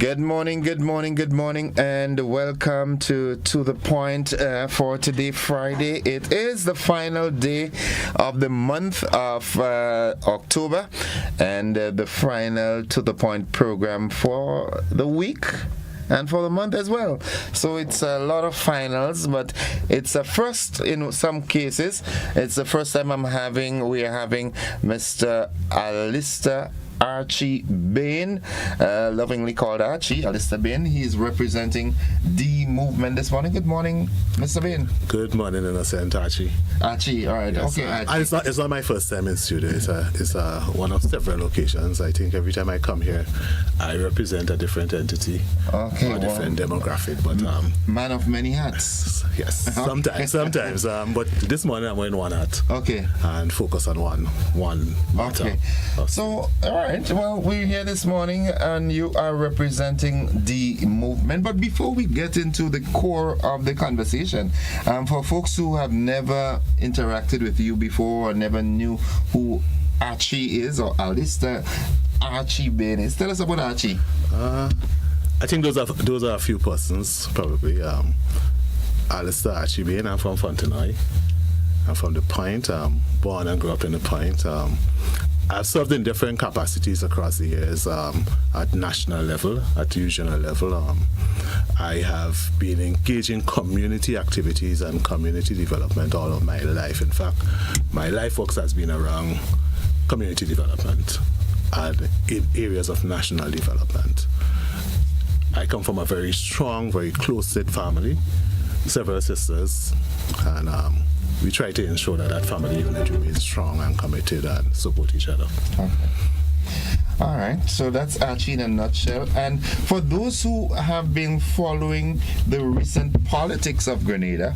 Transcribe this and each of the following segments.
Good morning, and welcome to the Point for today, Friday. It is the final day of the month of October, and the final To the Point program for the week and for the month as well. So it's a lot of finals, but it's a first in some cases. It's the first time we are having Mr. Alister Archie Bain, lovingly called Archie, Alister Bain. He's representing the movement this morning. Good morning, Mr. Bain. Good morning, innocent Archie. Archie, all right. Yes, okay, Archie. And it's not my first time in studio. It's one of several occasions. I think every time I come here, I represent a different entity, or a different demographic. But man of many hats. Yes, sometimes. But this morning I'm wearing one hat. Okay. And focus on one matter. Okay. So, all right. Well, we're here this morning, and you are representing the movement. But before we get into the core of the conversation, for folks who have never interacted with you before or never knew who Archie is, or Alister Archie Bain is, tell us about Archie. I think those are a few persons probably. Alister Archie Bain. I'm from Fontenoy. I'm from the Point. Born and grew up in the Point. I've served in different capacities across the years, at national level, at regional level. I have been engaged in community activities and community development all of my life. In fact, my life work has been around community development and in areas of national development. I come from a very strong, very close-knit family, several sisters, and we try to ensure that family unit remains strong and committed and support each other. Okay. All right, so that's Archie in a nutshell. And for those who have been following the recent politics of Grenada,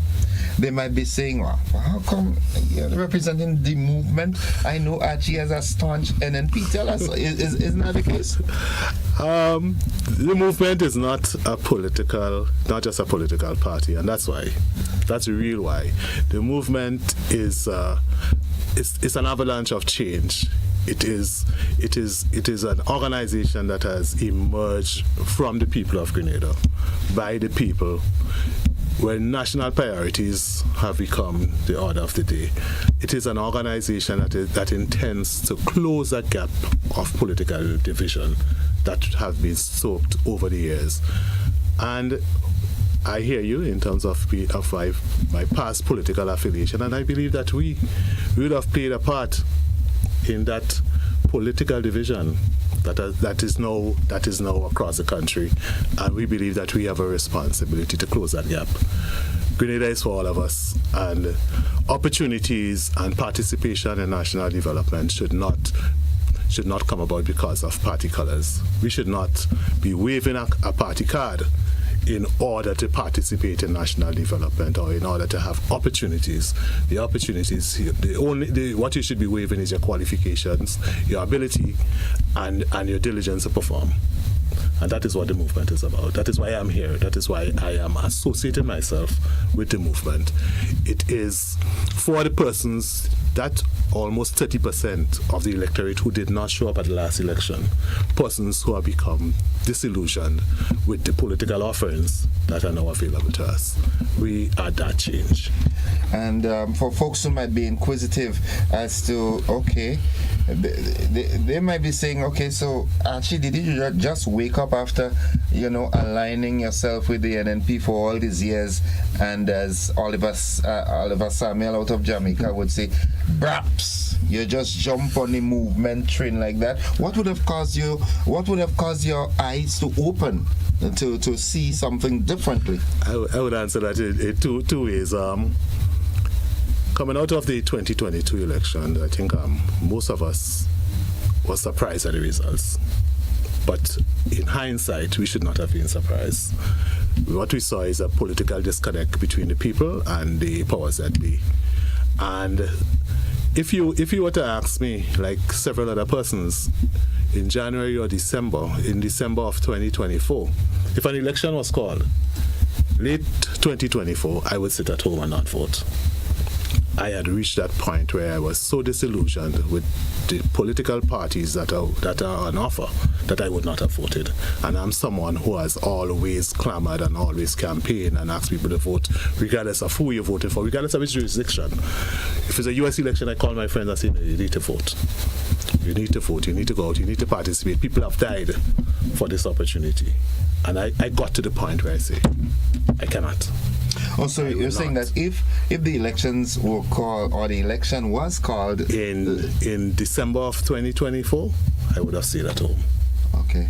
they might be saying, well, how come you're representing the movement? I know Archie as a staunch NNP. Tell us, isn't that the case? The movement is not just a political party, and that's the real why. The movement is it's an avalanche of change. It is an organization that has emerged from the people of Grenada, by the people, where national priorities have become the order of the day. It is an organization that intends to close a gap of political division that have been soaked over the years. And I hear you in terms of my past political affiliation, and I believe that we would have played a part in that political division that is now across the country, and we believe that we have a responsibility to close that gap. Grenada is for all of us, and opportunities and participation in national development should not come about because of party colors. We should not be waving a party card in order to participate in national development or in order to have opportunities. The opportunities here, what you should be waving is your qualifications, your ability, and your diligence to perform. And that is what the movement is about. That is why I'm here. That is why I am associating myself with the movement. It is for the persons, that almost 30% of the electorate who did not show up at the last election, persons who have become disillusioned with the political offerings that are now available to us. We are that change. And for folks who might be inquisitive as to, okay, they might be saying, okay, so actually, did you just wake up after, aligning yourself with the NNP for all these years? And as Oliver Samuel out of Jamaica would say, perhaps you just jump on the movement train like that. What would have caused your eyes to open to see something differently? I would answer that in two ways. Coming out of the 2022 election, I think most of us were surprised at the results. But in hindsight, we should not have been surprised. What we saw is a political disconnect between the people and the powers that be. And if you were to ask me, like several other persons, in January or December of 2024, if an election was called late 2024, I would sit at home and not vote. I had reached that point where I was so disillusioned with the political parties that are on offer that I would not have voted. And I'm someone who has always clamored and always campaigned and asked people to vote, regardless of who you're voting for, regardless of its jurisdiction. If it's a U.S. election, I call my friends and say, no, you need to vote. You need to vote, you need to go out, you need to participate. People have died for this opportunity. And I got to the point where I say, I cannot. Oh, so you're saying that if the elections were called, or the election was called in December of 2024, I would have stayed at home. Okay.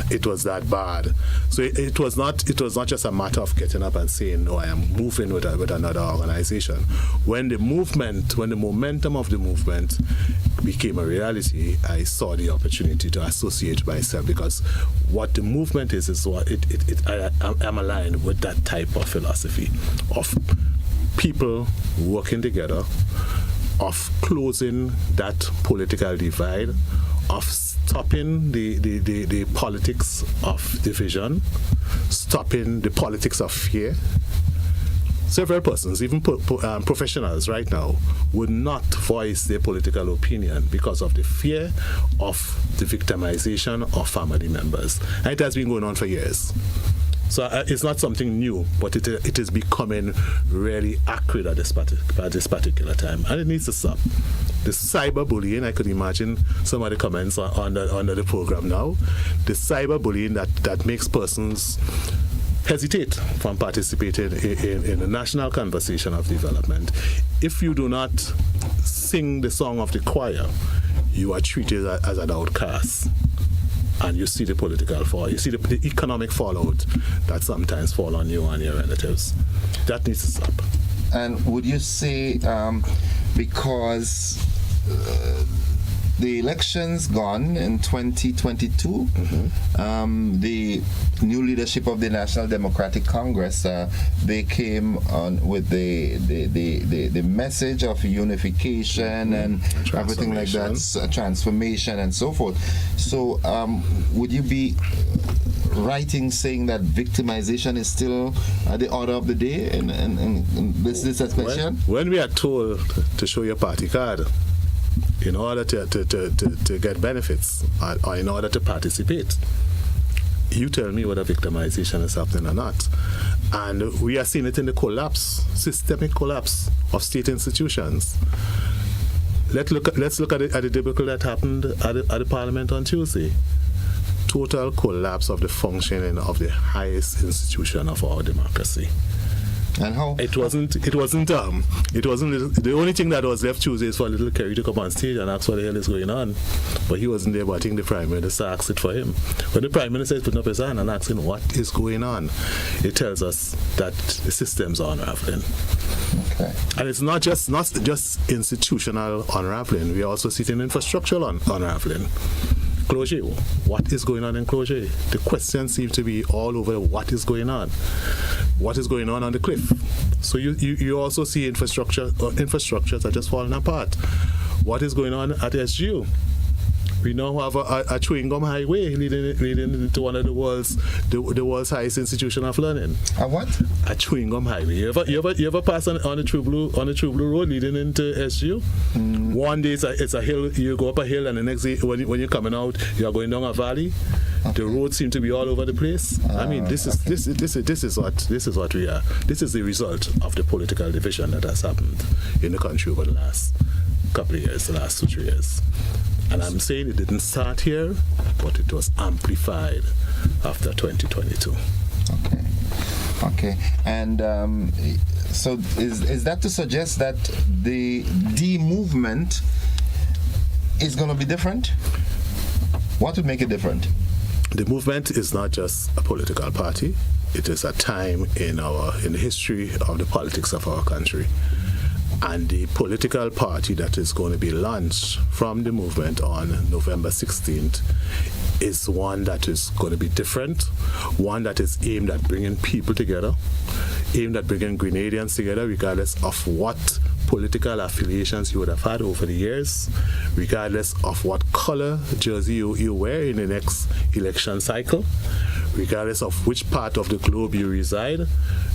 It was that bad. So it was not just a matter of getting up and saying, no, I am moving with another organization. When the momentum of the movement became a reality, I saw the opportunity to associate myself, because what the movement is what I'm aligned with that type of philosophy of people working together, of closing that political divide, of stopping the politics of division, stopping the politics of fear. Several persons, even professionals right now, would not voice their political opinion because of the fear of the victimization of family members. And it has been going on for years. So it's not something new, but it is becoming really acrid at this particular time, and it needs to stop. The cyberbullying, I could imagine some of the comments under the program now, the cyberbullying that makes persons hesitate from participating in the national conversation of development. If you do not sing the song of the choir, you are treated as an outcast. And you see the political fall, you see the economic fallout that sometimes fall on you and your relatives. That needs to stop. And would you say, because the elections gone in 2022, the new leadership of the National Democratic Congress, they came on with the message of unification and everything like that, transformation and so forth. So would you be right in saying that victimization is still the order of the day in this expression? When we are told to show your party card in order to get benefits or in order to participate, you tell me whether victimization is happening or not. And we are seeing it in the systemic collapse of state institutions. Let's look at the debacle that happened at the Parliament on Tuesday. Total collapse of the functioning of the highest institution of our democracy. And how? It wasn't the only thing that was left Tuesday is for little Kerry to come on stage and ask what the hell is going on. But he wasn't there, but I think the Prime Minister asked it for him. When the Prime Minister is putting up his hand and asking what is going on, it tells us that the systems are unraveling. Okay. And it's not just institutional unraveling, we are also seeing infrastructural unraveling. Closure. What is going on in Closure? The question seems to be all over what is going on. What is going on the cliff? So you also see infrastructures are just falling apart. What is going on at SGU? We now have a chewing gum highway leading into one of the world's highest institution of learning. A what? A chewing gum highway. You ever pass on the True Blue Road leading into SGU? One day it's a hill. You go up a hill, and the next day when you're coming out, you are going down a valley. Okay. The roads seem to be all over the place. I mean, this is what we are. This is the result of the political division that has happened in the country over the last couple of years, the last 2-3 years. And I'm saying it didn't start here, but it was amplified after 2022. Okay. And so is that to suggest that the movement is going to be different? What would make it different? The movement is not just a political party. It is a time in the history of the politics of our country. And the political party that is going to be launched from the movement on November 16th is one that is going to be different, one that is aimed at bringing people together, aimed at bringing Grenadians together, regardless of what political affiliations you would have had over the years, regardless of what color jersey you wear in the next election cycle, regardless of which part of the globe you reside,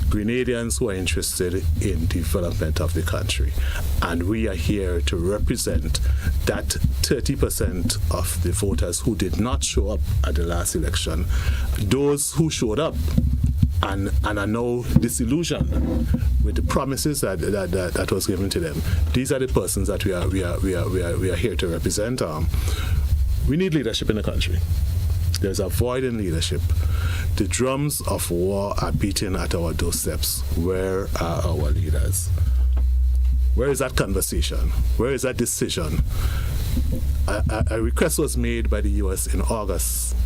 Grenadians who are interested in development of the country. And we are here to represent that 30% of the voters who did not show up at the last election, those who showed up and are now disillusioned with the promises that was given to them. These are the persons that we are here to represent. We need leadership in the country. There's a void in leadership. The drums of war are beating at our doorsteps. Where are our leaders? Where is that conversation? Where is that decision? A request was made by the U.S. in August.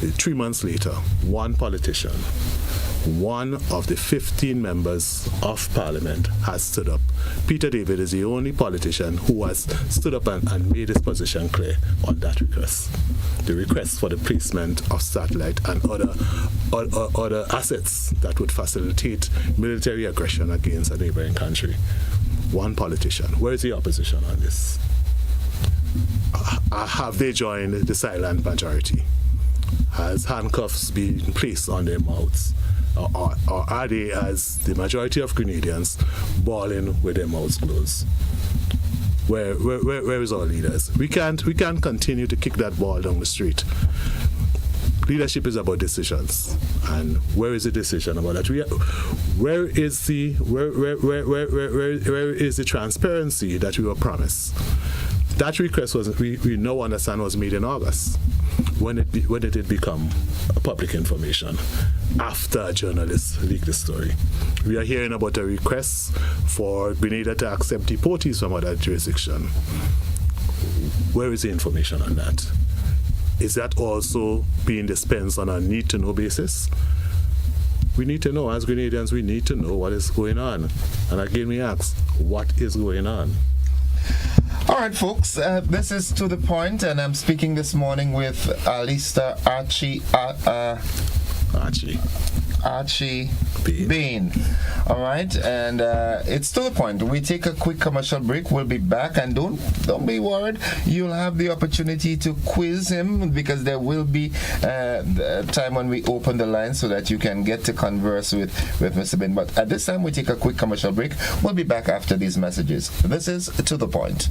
3 months later, one politician, one of the 15 members of Parliament has stood up. Peter David is the only politician who has stood up and made his position clear on that request. The request for the placement of satellite and other assets that would facilitate military aggression against a neighboring country. One politician. Where is the opposition on this? Have they joined the silent majority? Has handcuffs been placed on their mouths? Or are they, as the majority of Grenadians, bawling with their mouths closed? Where is our leaders? We can't continue to kick that ball down the street. Leadership is about decisions, and where is the decision about that? Where is the transparency that we were promised? That request we now understand was made in August. When did it become public information? After journalists leaked the story. We are hearing about a request for Grenada to accept deportees from other jurisdiction. Where is the information on that? Is that also being dispensed on a need-to-know basis? We need to know, as Grenadians, we need to know what is going on. And again, we ask, what is going on? All right, folks, this is To The Point, and I'm speaking this morning with Alister Archie Bain. All right, and it's To The Point. We take a quick commercial break. We'll be back, and don't be worried. You'll have the opportunity to quiz him, because there will be the time when we open the line so that you can get to converse with Mr. Bain. But at this time, we take a quick commercial break. We'll be back after these messages. This is To The Point.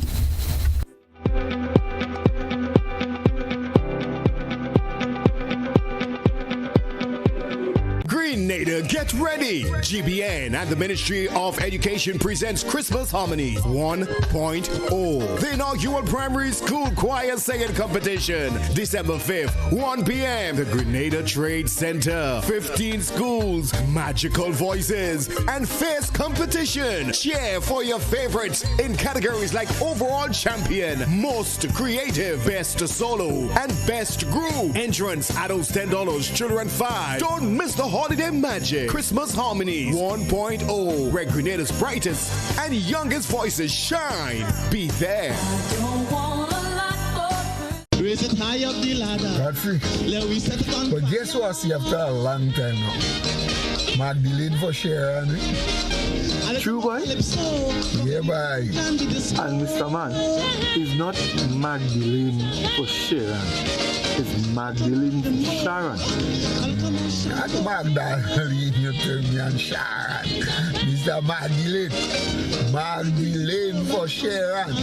Grenada, get ready! GBN and the Ministry of Education presents Christmas Harmonies 1.0. The inaugural primary school choir singing competition, December 5th, 1 p.m. The Grenada Trade Center. 15 schools, magical voices, and fierce competition. Cheer for your favorites in categories like Overall Champion, Most Creative, Best Solo, and Best Group. Entrance, adults $10, children $5. Don't miss the holiday magic. Christmas Harmonies 1.0, where Grenada's brightest and youngest voices shine. Be there. Raise it high up the ladder. Godfrey. But guess what I see after a long time now? Magdalene for Sharon. True boy? Yeah, boy. And Mr. Man, it's not Magdalene for Sharon. It's Magdalene for Sharon. Not Magdalene, you tell me, and Sharon. Mr. Magdalene. Magdalene for Sharon.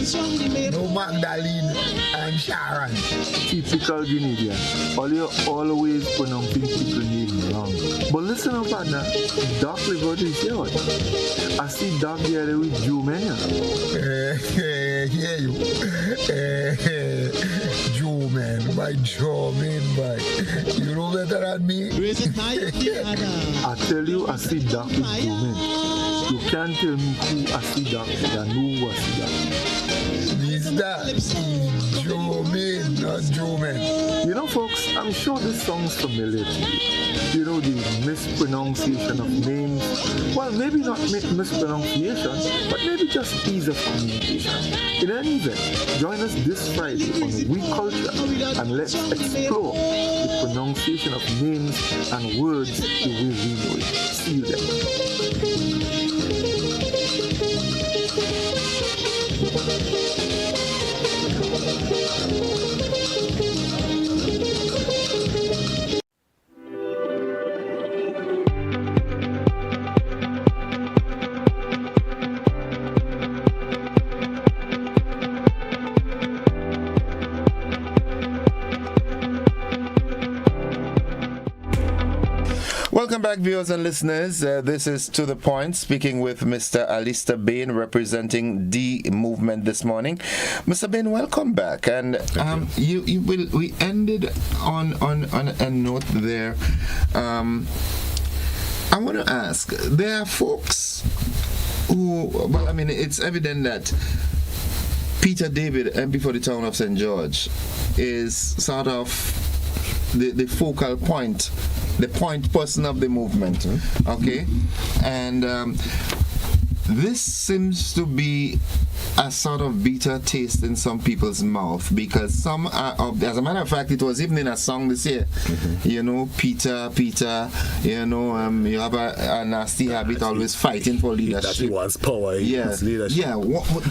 No Magdalene and Sharon. Typical Grenadian. All you always pronouncing people name wrong. But listen up, partner. Doc Liver is here. I see Doc there with Joe Mania. Hear you. Joe man, by Joe man, by. You know better than me. I tell you, I see Doc with Joe man. You can't tell me who I see Doc and who I see Doc. Mr. Joe man, not Joe man. You know, folks, I'm sure this song's familiar to you. You know, the mispronunciation of names. Well, maybe not mispronunciation, but maybe just ease of communication. In any event, join us this Friday on We Culture and let's explore the pronunciation of names and words the way we know it. See you there. Welcome back, viewers and listeners. This is To The Point, speaking with Mr. Alister Bain, representing the movement this morning. Mr. Bain, welcome back. And we ended on a note there. I want to ask, there are folks who, well, I mean, it's evident that Peter David, MP for the town of St. George, is sort of the focal point, the point person of the movement, okay? And this seems to be a sort of bitter taste in some people's mouth, because some are, as a matter of fact, it was even in a song this year, you know, Peter, you know, you have a nasty habit always fighting for leadership. That he wants power, he wants leadership. Yeah,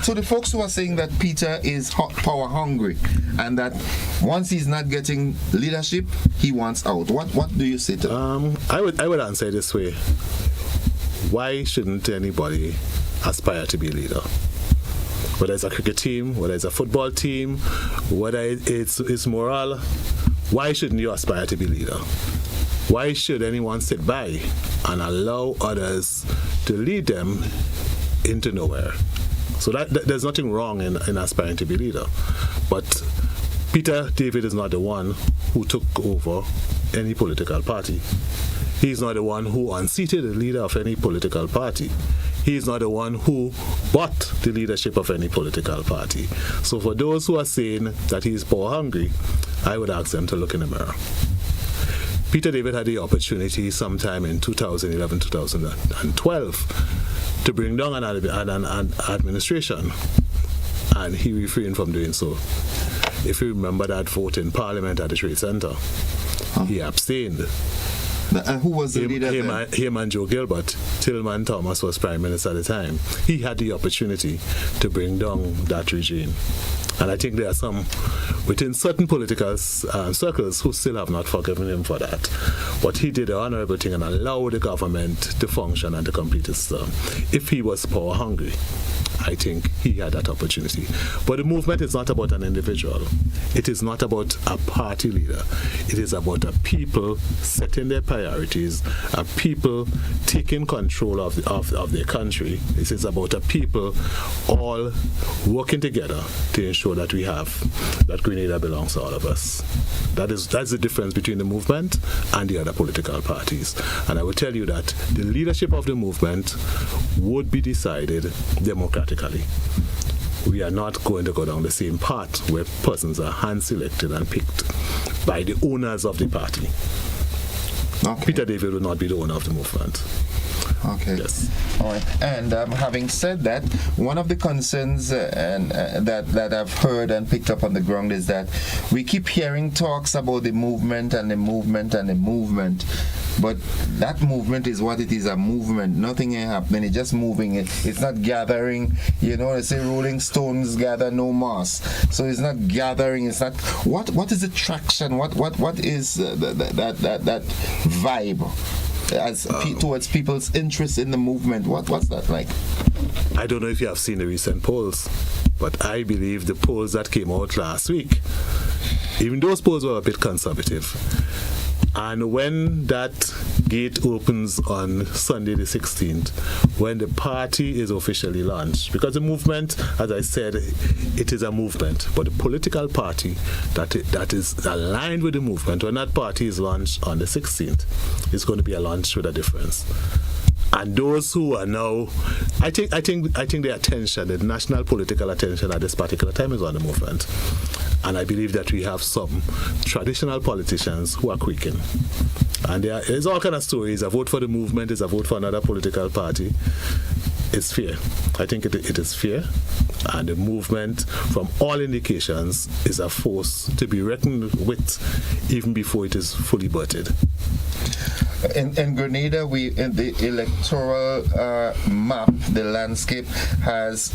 so the folks who are saying that Peter is power hungry and that once he's not getting leadership, he wants out. What do you say to that? I would answer this way. Why shouldn't anybody aspire to be a leader? Whether it's a cricket team, whether it's a football team, whether it's morale, why shouldn't you aspire to be leader? Why should anyone sit by and allow others to lead them into nowhere? So that there's nothing wrong in aspiring to be leader. But Peter David is not the one who took over any political party. He's not the one who unseated the leader of any political party. He's not the one who bought the leadership of any political party. So for those who are saying that he is power hungry, I would ask them to look in the mirror. Peter David had the opportunity sometime in 2011, 2012 to bring down an administration, and he refrained from doing so. If you remember that vote in Parliament at the Trade Center, he abstained. Who was the leader then? Him and Joe Gilbert. Tillman Thomas was Prime Minister at the time. He had the opportunity to bring down that regime. And I think there are some within certain political circles who still have not forgiven him for that. But he did the honorable thing and allowed the government to function and to complete its term. If he was power hungry, I think he had that opportunity. But the movement is not about an individual. It is not about a party leader. It is about a people setting their priorities, a people taking control of their country. It is about a people all working together to ensure that we have that Grenada belongs to all of us. That's the difference between the movement and the other political parties. And I will tell you that the leadership of the movement would be decided democratically. We are not going to go down the same path where persons are hand-selected and picked by the owners of the party. Okay. Peter David will not be the owner of the movement. Okay. Yes. All right. And having said that, one of the concerns that I've heard and picked up on the ground is that we keep hearing talks about the movement and the movement and the movement. But that movement is what it is, a movement. Nothing ain't happening. It's just moving. It's not gathering. You know, they say Rolling Stones gather no mass. So it's not gathering. It's not. What is the traction? What is that vibe towards people's interest in the movement? What's that like? I don't know if you have seen the recent polls, but I believe the polls that came out last week, even those polls were a bit conservative. And when that gate opens on Sunday the 16th, when the party is officially launched, because the movement, as I said, it is a movement, but the political party that is aligned with the movement, when that party is launched on the 16th, is going to be a launch with a difference. And those who are now, I think the attention, the national political attention at this particular time is on the movement. And I believe that we have some traditional politicians who are quaking. And there's all kind of stories. A vote for the movement is a vote for another political party. It's fear. I think it is fear. And the movement, from all indications, is a force to be reckoned with even before it is fully birthed. In Grenada, in the electoral map, the landscape has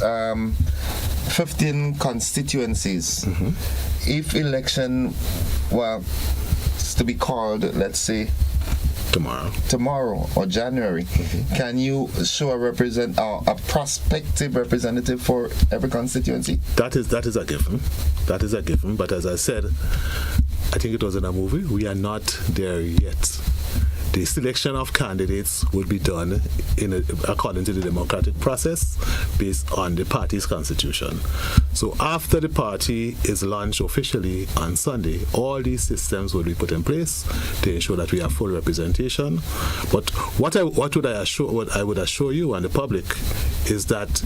15 constituencies. Mm-hmm. If election, is to be called, let's say, tomorrow or January, mm-hmm. Can you show a prospective representative for every constituency? That is a given. That is a given. But as I said, I think it was in a movie, we are not there yet. The selection of candidates would be done according to the democratic process based on the party's constitution. So after the party is launched officially on Sunday, all these systems will be put in place to ensure that we have full representation. But what I would assure you and the public is that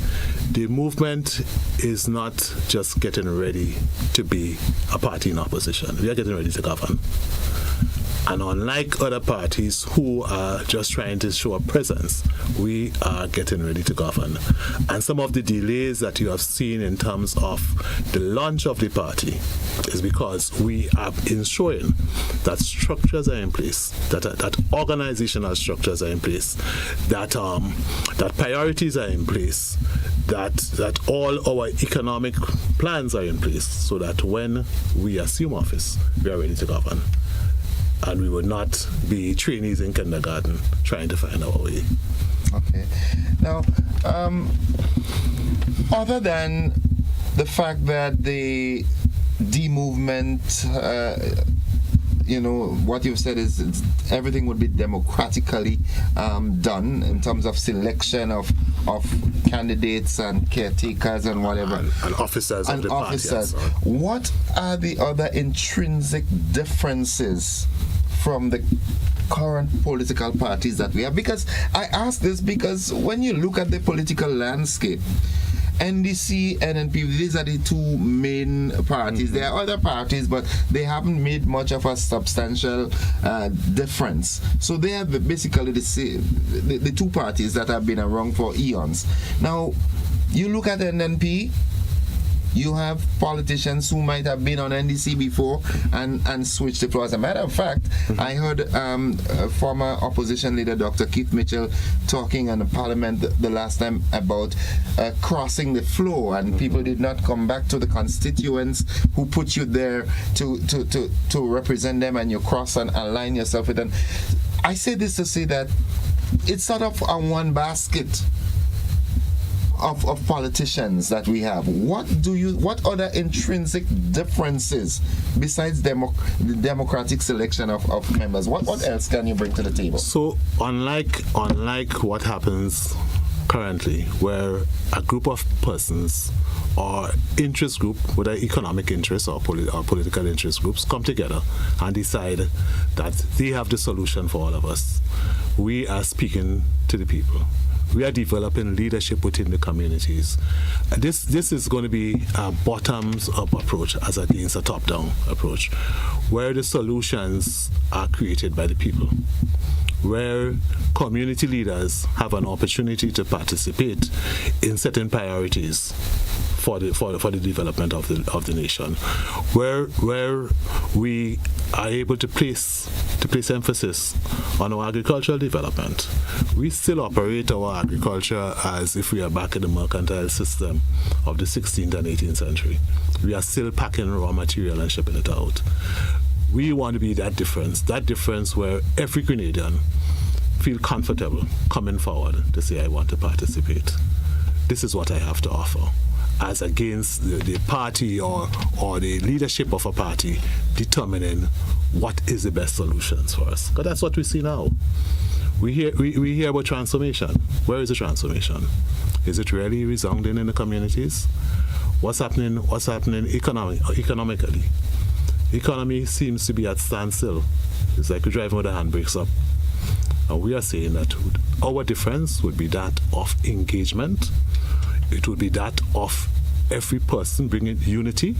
the movement is not just getting ready to be a party in opposition. We are getting ready to govern. And unlike other parties who are just trying to show a presence, we are getting ready to govern. And some of the delays that you have seen in terms of the launch of the party is because we are ensuring that structures are in place, that organizational structures are in place, that priorities are in place, that all our economic plans are in place, so that when we assume office, we are ready to govern. And we will not be trainees in kindergarten trying to find our way. Okay. Now, other than the fact that the movement, what you've said is everything would be democratically done in terms of selection of candidates and caretakers and whatever. And officers of the party. What are the other intrinsic differences from the current political parties that we have? Because I ask this because when you look at the political landscape, NDC, NNP, these are the two main parties. There are other parties, but they haven't made much of a substantial difference. So they are basically the two parties that have been around for eons. Now, you look at NNP, you have politicians who might have been on NDC before and switched the floor. As a matter of fact, I heard former opposition leader Dr. Keith Mitchell talking in the parliament the last time about crossing the floor, and people did not come back to the constituents who put you there to represent them, and you cross and align yourself with them. I say this to say that it's sort of a one basket of politicians that we have. What other intrinsic differences besides the democratic selection of members? What else can you bring to the table? So unlike what happens currently, where a group of persons or interest group, whether economic interests or political interest groups, come together and decide that they have the solution for all of us, we are speaking to the people. We are developing leadership within the communities. This is going to be a bottoms-up approach as against a top-down approach, where the solutions are created by the people, where community leaders have an opportunity to participate in setting priorities for the development of the nation, where we are able to place emphasis on our agricultural development. We still operate our agriculture as if we are back in the mercantile system of the 16th and 18th century. We are still packing raw material and shipping it out. We want to be that difference where every Grenadian feel comfortable coming forward to say, I want to participate. This is what I have to offer, as against the party or the leadership of a party determining what is the best solutions for us. Because that's what we see now. We hear about transformation. Where is the transformation? Is it really resounding in the communities? What's happening economically? The economy seems to be at standstill. It's like we're driving with the handbrakes up. And we are saying that our difference would be that of engagement. It would be that of every person bringing unity.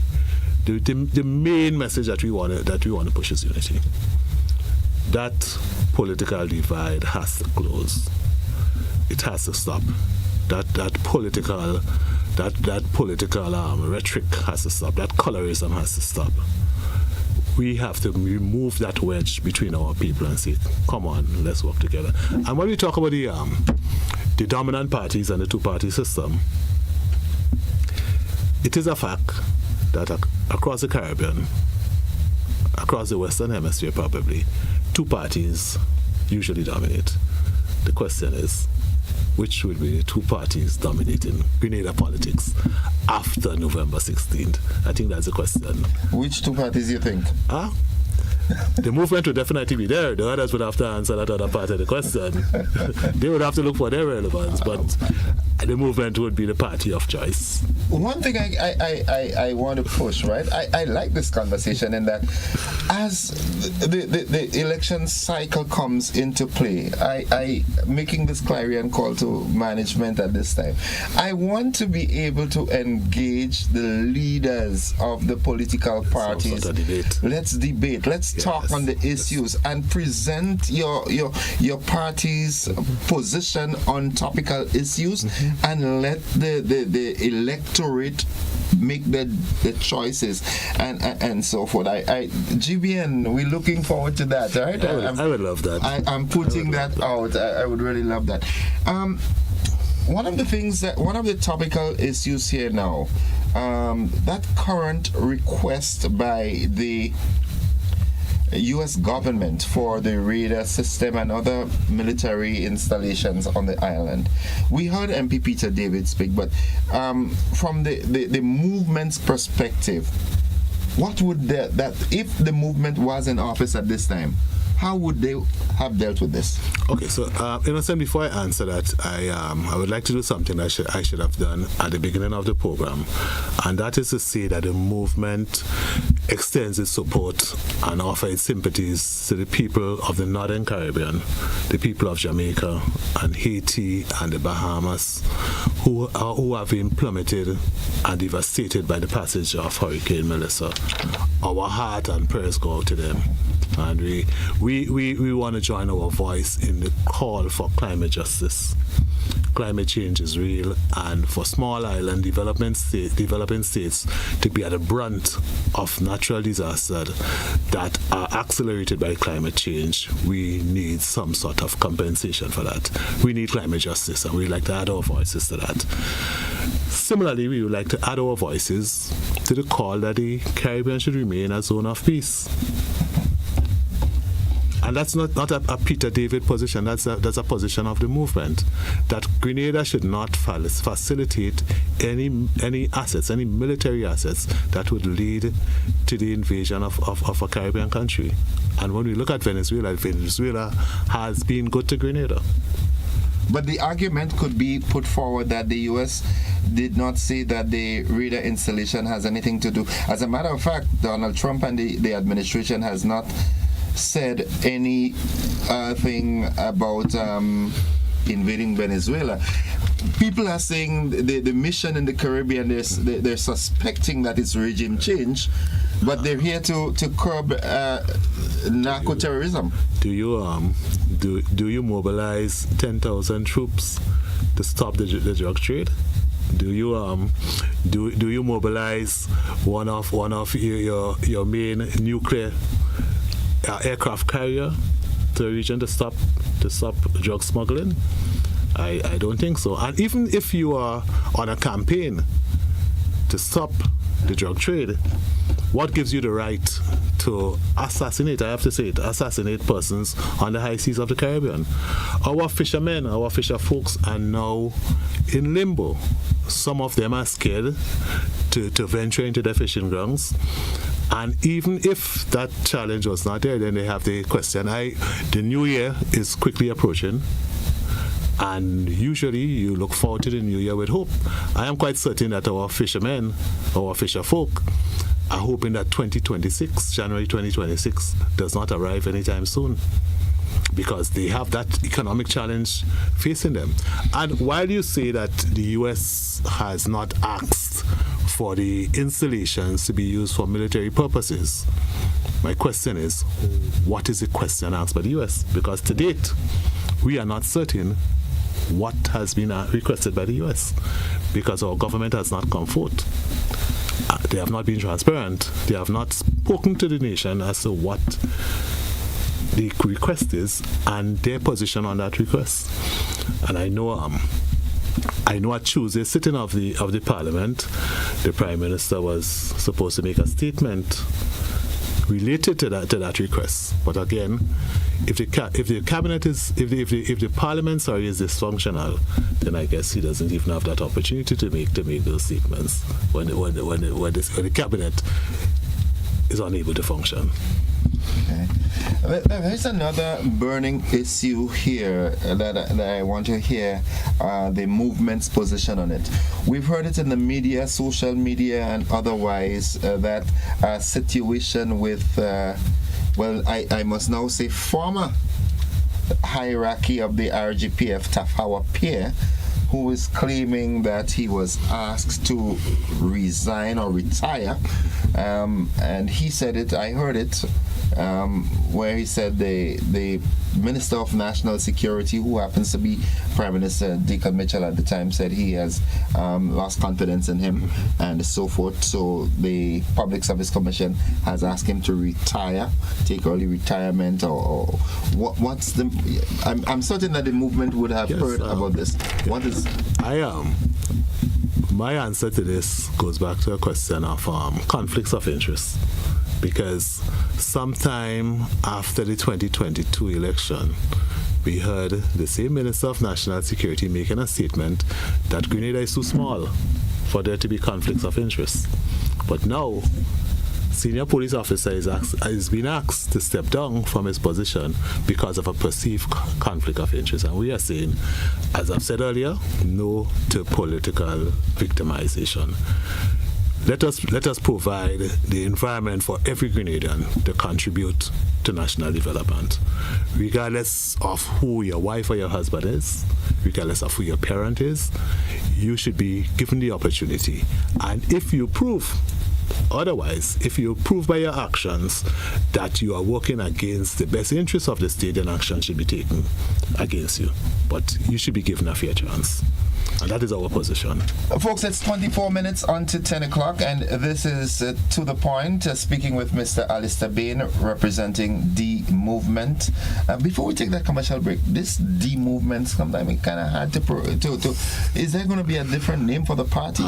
The main message that we want to push is unity. That political divide has to close. It has to stop. That political rhetoric has to stop. That colorism has to stop. We have to remove that wedge between our people and say, come on, let's work together. And when we talk about the dominant parties and the two-party system, it is a fact that across the Caribbean, across the Western Hemisphere probably, two parties usually dominate. The question is, which will be the two parties dominating Grenada politics after November 16th? I think that's the question. Which two parties do you think? The movement would definitely be there. The others would have to answer that other part of the question. They would have to look for their relevance, but the movement would be the party of choice. One thing I want to push, right? I like this conversation in that as the election cycle comes into play, I making this clarion call to management at this time. I want to be able to engage the leaders of the political parties. Let's debate. Let's talk on the issues and present your party's position on topical issues, and let the electorate make the choices and so forth. GBN, we're looking forward to that, right? I would love that. I'm putting that out. I would really love that. One of the topical issues here now, that current request by the U.S. government for the radar system and other military installations on the island. We heard MP Peter David speak, but from the movement's perspective, what would that if the movement was in office at this time, how would they have dealt with this? Okay, so before I answer that, I would like to do something I should have done at the beginning of the program, and that is to say that the movement extends its support and offers its sympathies to the people of the Northern Caribbean, the people of Jamaica and Haiti and the Bahamas, who have been plummeted and devastated by the passage of Hurricane Melissa. Our heart and prayers go out to them. And we want to join our voice in the call for climate justice. Climate change is real, and for small island developing states to be at the brunt of natural disasters that are accelerated by climate change, we need some sort of compensation for that. We need climate justice, and we'd like to add our voices to that. Similarly, we would like to add our voices to the call that the Caribbean should remain a zone of peace. And that's not a Peter David position, that's a position of the movement, that Grenada should not facilitate any assets, any military assets that would lead to the invasion of a Caribbean country. And when we look at Venezuela has been good to Grenada. But the argument could be put forward that the U.S. did not say that the radar installation has anything to do. As a matter of fact, Donald Trump and the administration has not said any thing about invading Venezuela. People are saying the mission in the Caribbean, they're suspecting that it's regime change, but they're here to curb narco-terrorism. Do you mobilize 10,000 troops to stop the drug trade? Do you mobilize one of your main nuclear aircraft carrier to the region to stop drug smuggling? I don't think so. And even if you are on a campaign to stop the drug trade, what gives you the right to assassinate persons on the high seas of the Caribbean? Our fishermen, our fisher folks are now in limbo. Some of them are scared to venture into their fishing grounds. And even if that challenge was not there, then they have the question. The new year is quickly approaching, and usually you look forward to the new year with hope. I am quite certain that our fishermen, our fisher folk, are hoping that January 2026, does not arrive anytime soon, because they have that economic challenge facing them. And while you say that the U.S. has not asked for the installations to be used for military purposes, my question is, what is the question asked by the U.S.? Because to date, we are not certain what has been requested by the U.S. because our government has not come forth. They have not been transparent. They have not spoken to the nation as to what the request is and their position on that request. And I know at Tuesday sitting of the Parliament, the Prime Minister was supposed to make a statement related to that request. But again, if the Parliament is dysfunctional, then I guess he doesn't even have that opportunity to make those statements when the Cabinet is unable to function. Okay. There's another burning issue here that I want to hear the movement's position on it. We've heard it in the media, social media, and otherwise that situation with, I must now say, former hierarchy of the RGPF, Tafawa Pierre, who is claiming that he was asked to resign or retire. And he said it, I heard it, where he said the Minister of National Security, who happens to be Prime Minister Deacon Mitchell at the time, said he has lost confidence in him and so forth. So the Public Service Commission has asked him to retire, take early retirement, or what's the... I'm certain that the movement would have heard about this. What is... My answer to this goes back to a question of conflicts of interest, because sometime after the 2022 election, we heard the same Minister of National Security making a statement that Grenada is too small for there to be conflicts of interest. But now, senior police officer is being asked to step down from his position because of a perceived conflict of interest. And we are saying, as I've said earlier, no to political victimization. Let us provide the environment for every Grenadian to contribute to national development, regardless of who your wife or your husband is, regardless of who your parent is. You should be given the opportunity. And if you prove otherwise, if you prove by your actions that you are working against the best interests of the state, then action should be taken against you. But you should be given a fair chance. And that is our position. Folks, it's 24 minutes on to 10 o'clock, and this is To The Point, speaking with Mr. Alister Bain, representing D Movement. Before we take that commercial break, this D Movement, sometimes it kind of hard to is there going to be a different name for the party?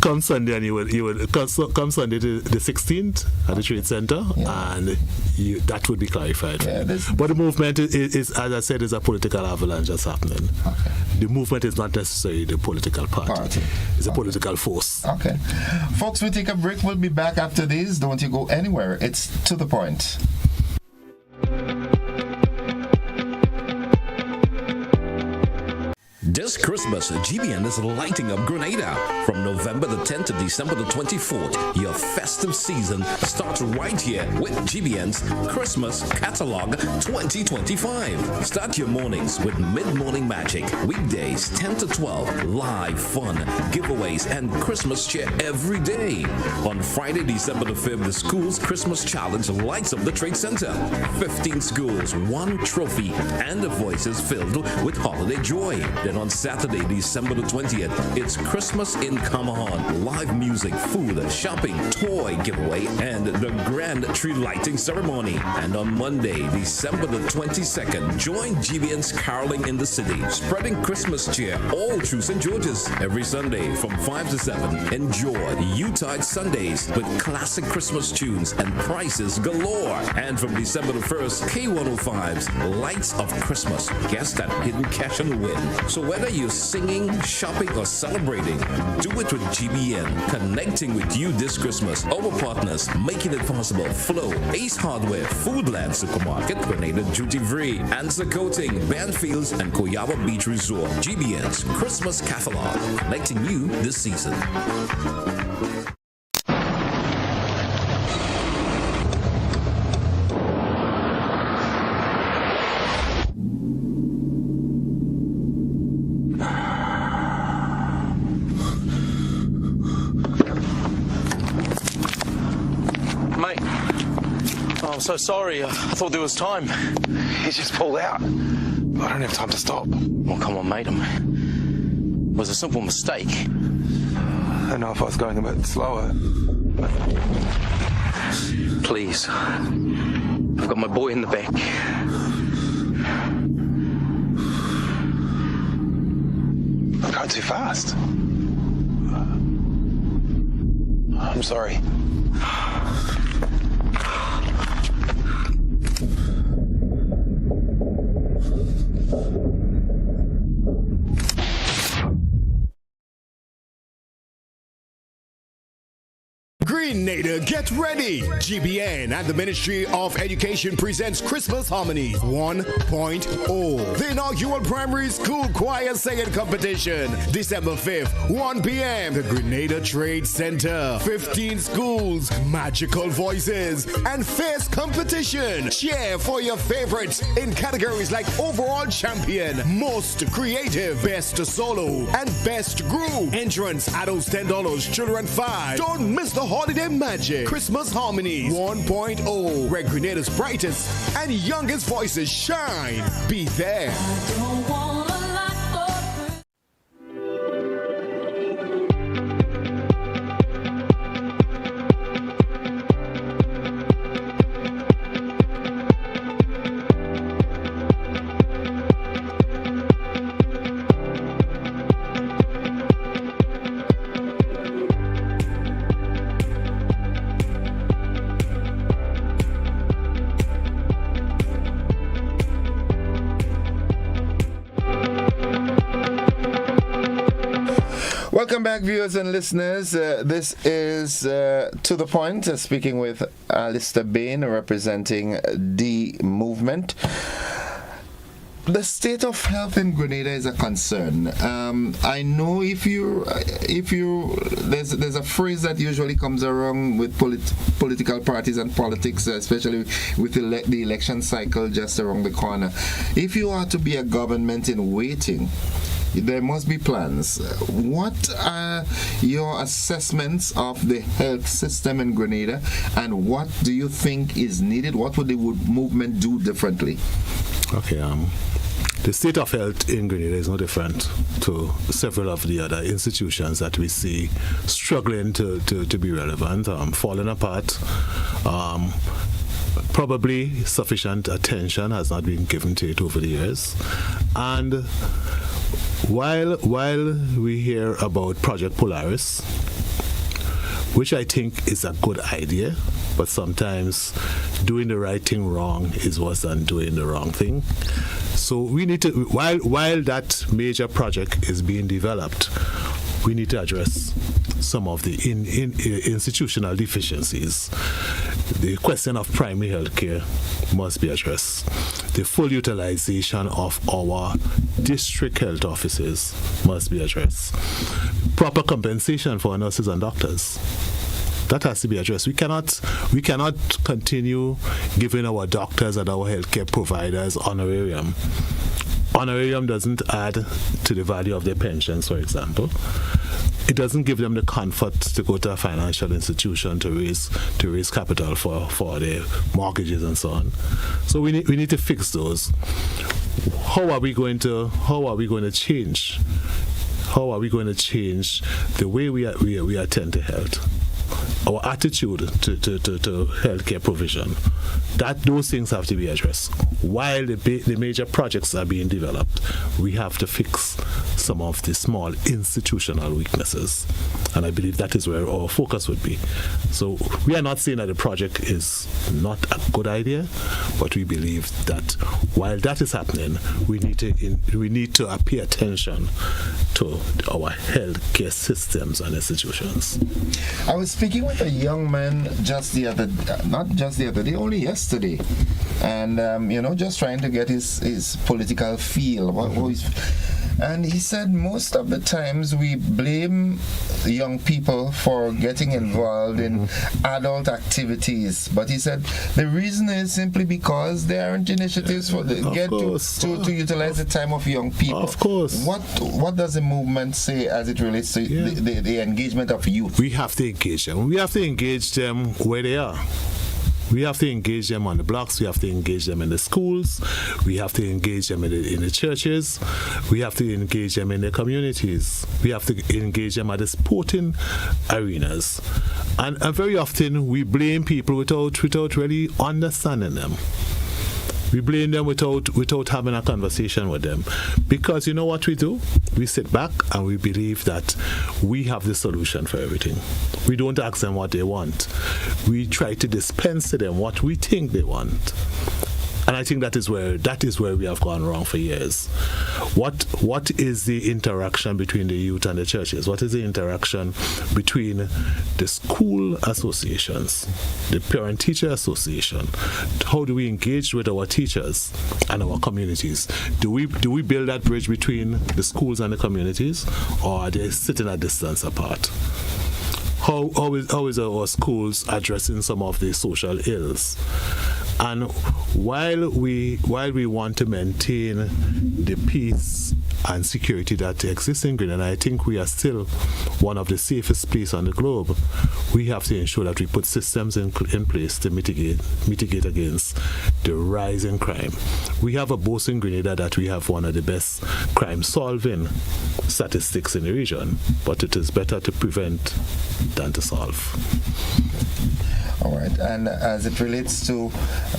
Come Sunday, and you would come Sunday to the 16th at the Trade Center, and that would be clarified. Yeah, but the movement is, as I said, is a political avalanche that's happening. Okay. The movement is not necessarily the political party. It's a political force. Okay. Folks, we take a break. We'll be back after this. Don't you go anywhere. It's To The Point. This Christmas, GBN is lighting up Grenada. From November the 10th to December the 24th, your festive season starts right here with GBN's Christmas Catalog 2025. Start your mornings with Mid-Morning Magic. Weekdays 10 to 12, live fun, giveaways, and Christmas cheer every day. On Friday, December the 5th, the school's Christmas Challenge lights up the Trade Center. 15 schools, 1 trophy, and the voices filled with holiday joy. Then on Saturday, December the 20th, it's Christmas in Kamahan. Live music, food, shopping, toy giveaway, and the grand tree lighting ceremony. And on Monday, December the 22nd, join GBN's Caroling in the City, spreading Christmas cheer all through St. George's. Every Sunday from 5 to 7, enjoy Yuletide Sundays with classic Christmas tunes and prices galore. And from December the 1st, K105's Lights of Christmas. Guess that hidden cash on the win. So whether you're singing, shopping, or celebrating, do it with GBN. Connecting with you this Christmas. Our partners making it possible: Flow, Ace Hardware, Foodland Supermarket, Grenada Duty Free, Answer Coating, Banfields, and Koyaba Beach Resort. GBN's Christmas Catalog, connecting you this season. So sorry, I thought there was time. He's just pulled out. I don't have time to stop. Well, come on, mate. It was a simple mistake. I don't know if I was going a bit slower. Please. I've got my boy in the back. I'm going too fast. I'm sorry. Grenada, get ready! GBN and the Ministry of Education presents Christmas Harmonies 1.0. The inaugural primary school choir singing competition. December 5th, 1 p.m. The Grenada Trade Center. 15 schools, magical voices, and fierce competition. Cheer for your favorites in categories like Overall Champion, Most Creative, Best Solo, and Best Group. Entrance, adults $10, children $5. Don't miss the holiday magic. Christmas Harmonies 1.0, where Grenada's brightest and youngest voices shine. Be there. Welcome back, viewers and listeners. This is To The Point, speaking with Alister Bain, representing the movement. The state of health in Grenada is a concern. I know there's a phrase that usually comes around with political parties and politics, especially with the election cycle just around the corner. If you are to be a government in waiting, there must be plans. What are your assessments of the health system in Grenada, and what do you think is needed? What would the movement do differently? Okay, the state of health in Grenada is no different to several of the other institutions that we see struggling to be relevant, falling apart. Probably sufficient attention has not been given to it over the years. And while we hear about Project Polaris, which I think is a good idea, but sometimes doing the right thing wrong is worse than doing the wrong thing. So we need to, while that major project is being developed, we need to address some of the institutional deficiencies. The question of primary health care must be addressed. The full utilization of our district health offices must be addressed. Proper compensation for nurses and doctors, that has to be addressed. We cannot continue giving our doctors and our healthcare providers honorarium. Honorarium doesn't add to the value of their pensions, for example. It doesn't give them the comfort to go to a financial institution to raise capital for their mortgages and so on. So we need to fix those. How are we going to change? How are we going to change the way we attend to health? Our attitude to healthcare provision, those things have to be addressed. While the major projects are being developed, we have to fix some of the small institutional weaknesses, and I believe that is where our focus would be. So we are not saying that the project is not a good idea, but we believe that while that is happening, we need to pay attention to our healthcare systems and institutions. I was speaking with a young man only yesterday, and just trying to get his political feel. And he said most of the times we blame young people for getting involved in adult activities, but he said the reason is simply because there aren't initiatives to utilize the time of young people. Of course. What does the movement say as it relates to the engagement of youth? We have to engage them. We have to engage them where they are. We have to engage them on the blocks. We have to engage them in the schools. We have to engage them in the churches. We have to engage them in the communities. We have to engage them at the sporting arenas. And very often we blame people without really understanding them. We blame them without having a conversation with them. Because you know what we do? We sit back and we believe that we have the solution for everything. We don't ask them what they want. We try to dispense to them what we think they want. And I think that is where we have gone wrong for years. What is the interaction between the youth and the churches? What is the interaction between the school associations, the parent-teacher association? How do we engage with our teachers and our communities? Do we build that bridge between the schools and the communities, or are they sitting a distance apart? How is our schools addressing some of the social ills? And while we want to maintain the peace and security that exists in Greenland, I think we are still one of the safest places on the globe. We have to ensure that we put systems in place to mitigate against the rise in crime. We have a boast in Grenada that we have one of the best crime-solving statistics in the region, but it is better to prevent than to solve. All right, and as it relates to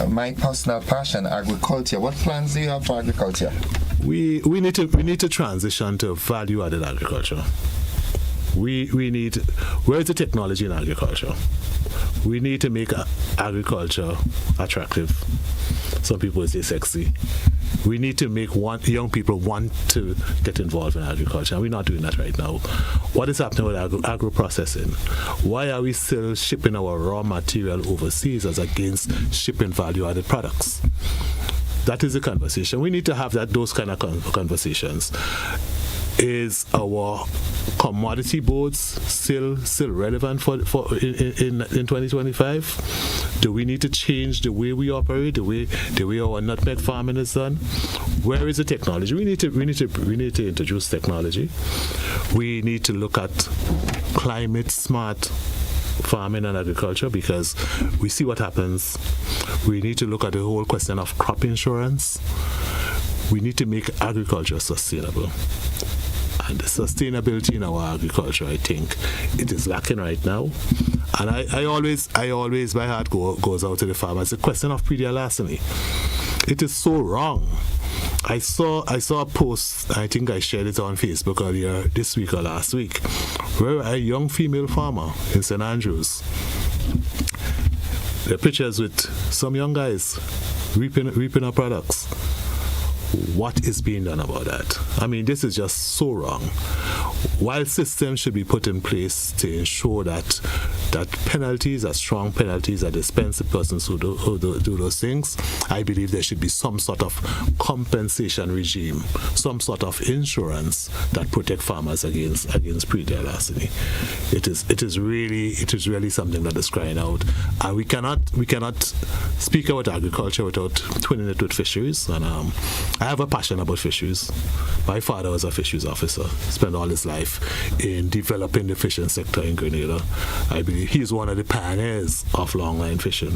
my personal passion, agriculture, what plans do you have for agriculture? We need to transition to value-added agriculture. Where is the technology in agriculture? We need to make agriculture attractive. Some people say sexy. We need to make young people want to get involved in agriculture, and we're not doing that right now. What is happening with agro-processing? Why are we still shipping our raw material overseas as against shipping value-added products? That is the conversation. We need to have those kind of conversations. Is our commodity boards still relevant for in 2025? Do we need to change the way we operate, the way our nutmeg farming is done? Where is the technology? We need to introduce technology. We need to look at climate smart farming and agriculture, because we see what happens. We need to look at the whole question of crop insurance. We need to make agriculture sustainable. And the sustainability in our agriculture, I think, it is lacking right now. And I always, my heart goes out to the farmers. It's a question of pre-deal larceny. It is so wrong. I saw a post, I think I shared it on Facebook earlier this week or last week, where a young female farmer in St. Andrews, the pictures with some young guys reaping her products. What is being done about that? I mean, this is just so wrong. While systems should be put in place to ensure that penalties are strong penalties that dispense the persons who do those things, I believe there should be some sort of compensation regime, some sort of insurance that protect farmers against pre-deal larceny. It is really something that is crying out, and we cannot speak about agriculture without twinning it with fisheries. And I have a passion about fisheries. My father was a fisheries officer, spent all his life in developing the fishing sector in Grenada. I believe he's one of the pioneers of longline fishing,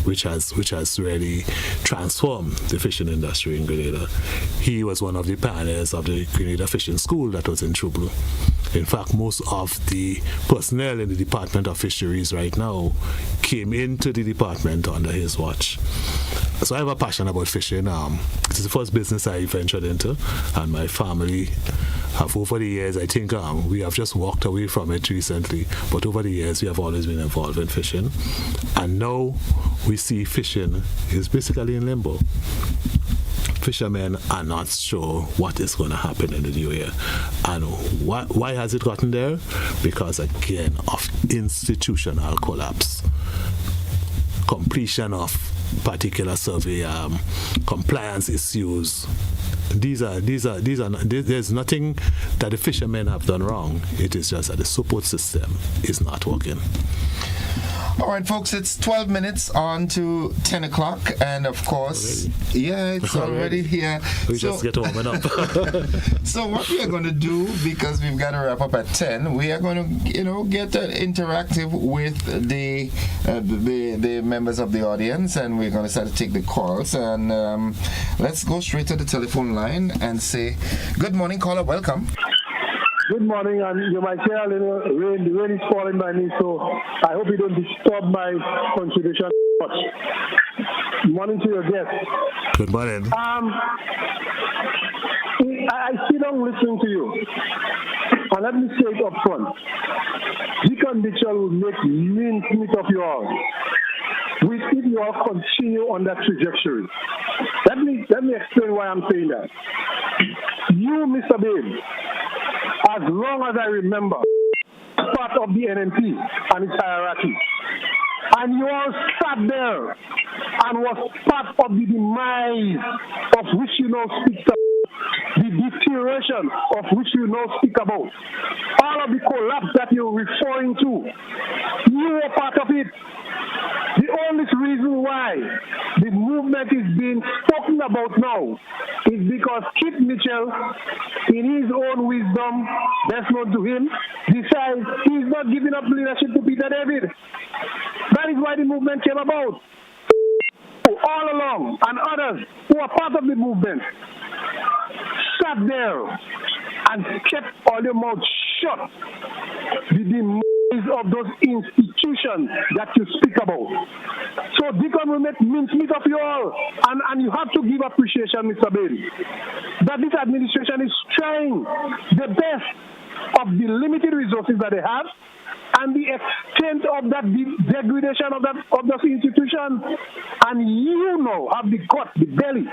which has really transformed the fishing industry in Grenada. He was one of the pioneers of the Grenada Fishing School that was in Trublu. In fact, most of the personnel in the Department of Fisheries right now came into the department under his watch. So I have a passion about fishing. It is the first business I ventured into, and my family have over the years, I think we have just walked away from it recently, but over the years we have always been involved in fishing. And now we see fishing is basically in limbo. Fishermen are not sure what is going to happen in the new year. And why has it gotten there? Because, again, of institutional collapse. Completion of particular survey, compliance issues. There's nothing that the fishermen have done wrong. It is just that the support system is not working. All right, folks, it's 12 minutes on to 10 o'clock, and of course, it's already here. We just get warming up. So what we are going to do, because we've got to wrap up at 10, we are going to, get interactive with the members of the audience, and we're going to start to take the calls. And let's go straight to the telephone line and say, good morning, caller, welcome. Good morning, and you might hear a little rain. The rain is falling by me, so I hope you don't disturb my contribution much. Morning to your guest. Good morning. I sit down listening to you, and let me say it up front. Deacon Mitchell will make mincemeat of you all. If you you all continue on that trajectory. Let me explain why I'm saying that. You, Mr. Bain, as long as I remember, part of the NNP and its hierarchy. And you all sat there and was part of the demise of which you now speak about, the deterioration of which you now speak about. All of the collapse that you're referring to, you were part of it. The only reason why the movement is being spoken about now is because Kit Mitchell, in his own wisdom, best known to him, decides he's not giving up leadership to Peter David. That is why the movement came about. All along, and others who are part of the movement, sat there and kept all your mouth shut. The demise of those institutions that you speak about. So Deacon will make mincemeat of you all. And you have to give appreciation, Mr. Bain, that this administration is trying the best of the limited resources that they have and the extent of that degradation of those institutions. And you now have the gut, the belly,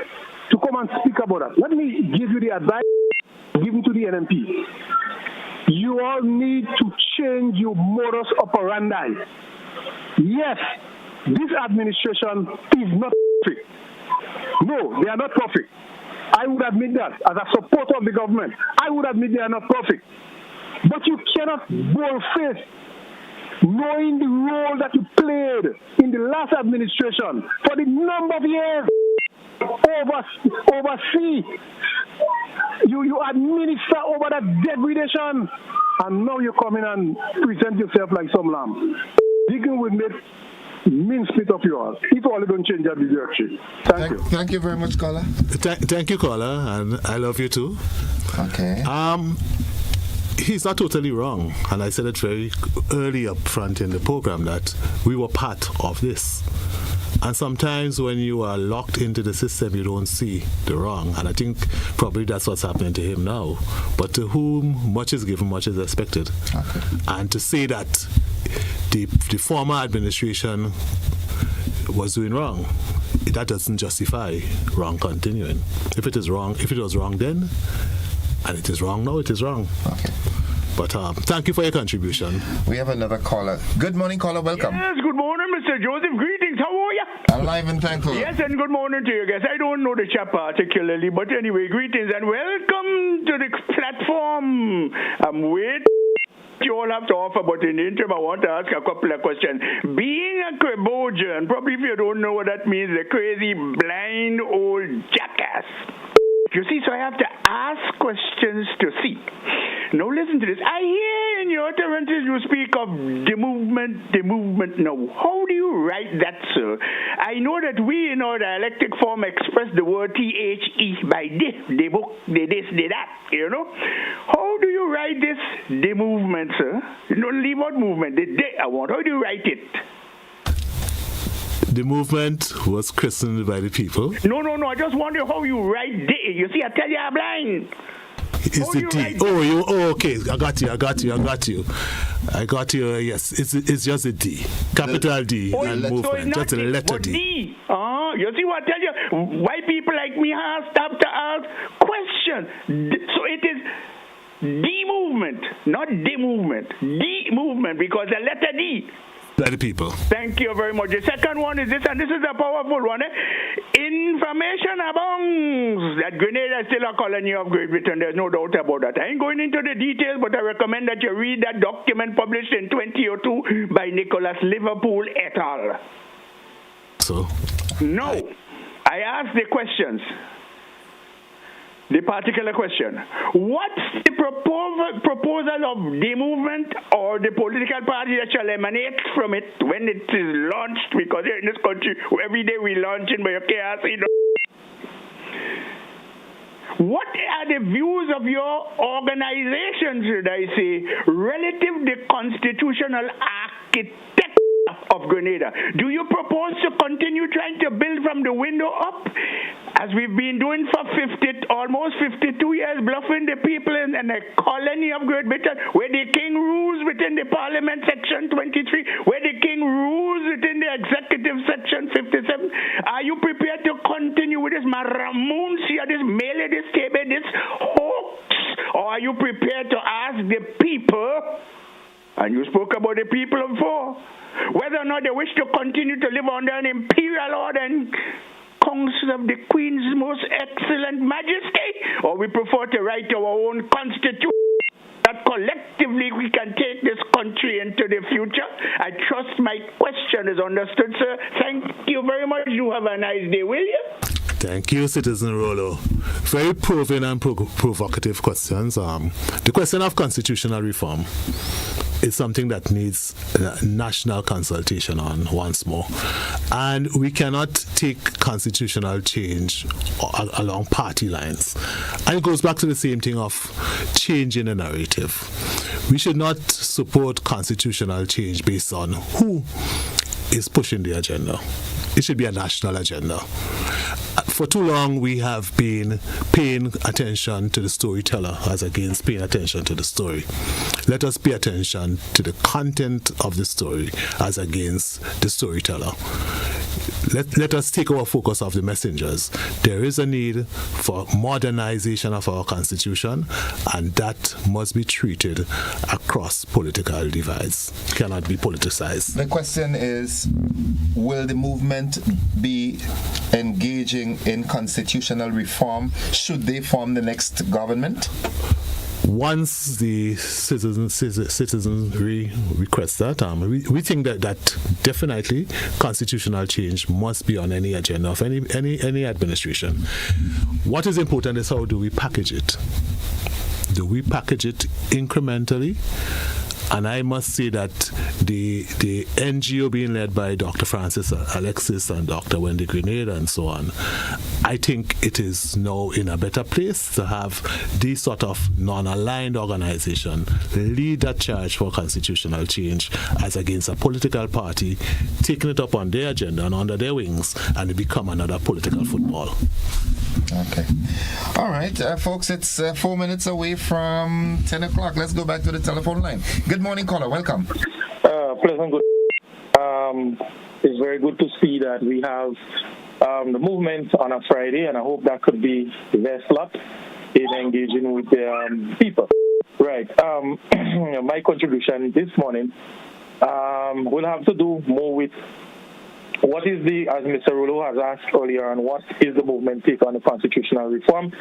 to come and speak about that. Let me give you the advice given to the NNP. You all need to change your modus operandi. Yes, this administration is not perfect. No, they are not perfect. I would admit that. As a supporter of the government, I would admit they are not perfect. But you cannot bold-faced, knowing the role that you played in the last administration for the number of years, oversee. You administer over that degradation, and now you come in and present yourself like some lamb. Deacon will make mincemeat of you all. If all don't change that direction. Thank you. Thank you very much, caller. Thank you, caller, and I love you too. Okay. He's not totally wrong, and I said it very early up front in the program that we were part of this. And sometimes when you are locked into the system, you don't see the wrong. And I think probably that's what's happening to him now. But to whom much is given, much is expected. Okay. And to say that the former administration was doing wrong, that doesn't justify wrong continuing. If it was wrong then, and it is wrong now, it is wrong. Okay. But thank you for your contribution. We have another caller. Good morning, caller. Welcome. Yes, good morning, Mr. Joseph. Greetings. How are you? Alive and thankful. Yes, and good morning to you guys. I don't know the chap particularly, but anyway, greetings and welcome to the platform. I'm waiting. You all have to offer, but in the interim, I want to ask a couple of questions. Being a Cambodian, probably if you don't know what that means, a crazy, blind old jackass. You see, so I have to ask questions to see. Now listen to this. I hear in your utterances you speak of the movement. Now, how do you write that, sir? I know that we in our dialectic form express the word THE by the book, the this, the that, you know? How do you write this, the movement, sir? You don't leave out movement, the day I want. How do you write it? The movement was christened by the people. No. I just wonder how you write the. You see, I tell you, I'm blind. It's the D. Okay. I got you. Yes, it's just a D. Capital D. And movement. Just a letter D. You see what I tell you? Why people like me have to ask questions. So it is the movement, not the movement. The movement, because the letter D. By the people. Thank you very much. The second one is this, and this is a powerful one. Information abounds that Grenada is still a colony of Great Britain. There's no doubt about that. I ain't going into the details, but I recommend that you read that document published in 2002 by Nicholas Liverpool et al. So? No. I asked the questions. The particular question. What's the proposal of the movement or the political party that shall emanate from it when it is launched? Because here in this country, every day we launch it, but you can't see what are the views of your organization, should I say, relative to the constitutional architecture of Grenada? Do you propose to continue trying to build from the window up, as we've been doing for almost 52 years, bluffing the people in a colony of Great Britain, where the king rules within the Parliament Section 23, where the king rules splitting the executive section 57? Are you prepared to continue with this maramuncia, this melee, this table, this hoax? Or are you prepared to ask the people, and you spoke about the people before, whether or not they wish to continue to live under an imperial order and council of the Queen's most excellent majesty, or we prefer to write our own constitution that collectively we can take this country into the future? I trust my question is understood, sir. Thank you very much. You have a nice day, will you? Thank you, Citizen Rollo. Very probing and provocative questions. The question of constitutional reform is something that needs national consultation on once more. And we cannot take constitutional change along party lines. And it goes back to the same thing of changing the narrative. We should not support constitutional change based on who is pushing the agenda. It should be a national agenda. For too long, we have been paying attention to the storyteller as against paying attention to the story. Let us pay attention to the content of the story as against the storyteller. Let us take our focus off the messengers. There is a need for modernization of our constitution, and that must be treated across political divides. It cannot be politicized. The question is, will the movement be engaging in constitutional reform should they form the next government? Once the citizenry requests that, we think that definitely constitutional change must be on any agenda of any administration. What is important is how do we package it? Do we package it incrementally? And I must say that the NGO being led by Dr. Francis Alexis and Dr. Wendy Grenada and so on, I think it is now in a better place to have this sort of non-aligned organization lead that charge for constitutional change as against a political party taking it up on their agenda and under their wings, and it become another political football. Okay. All right, folks, it's 4 minutes away from 10 o'clock. Let's go back to the telephone line. Good morning, caller. Welcome. Pleasant good. It's very good to see that we have the movement on a Friday, and I hope that could be their slot in engaging with the people. Right. My contribution this morning will have to do more with what is as Mr. Rollo has asked earlier on, what is the movement take on the constitutional reform?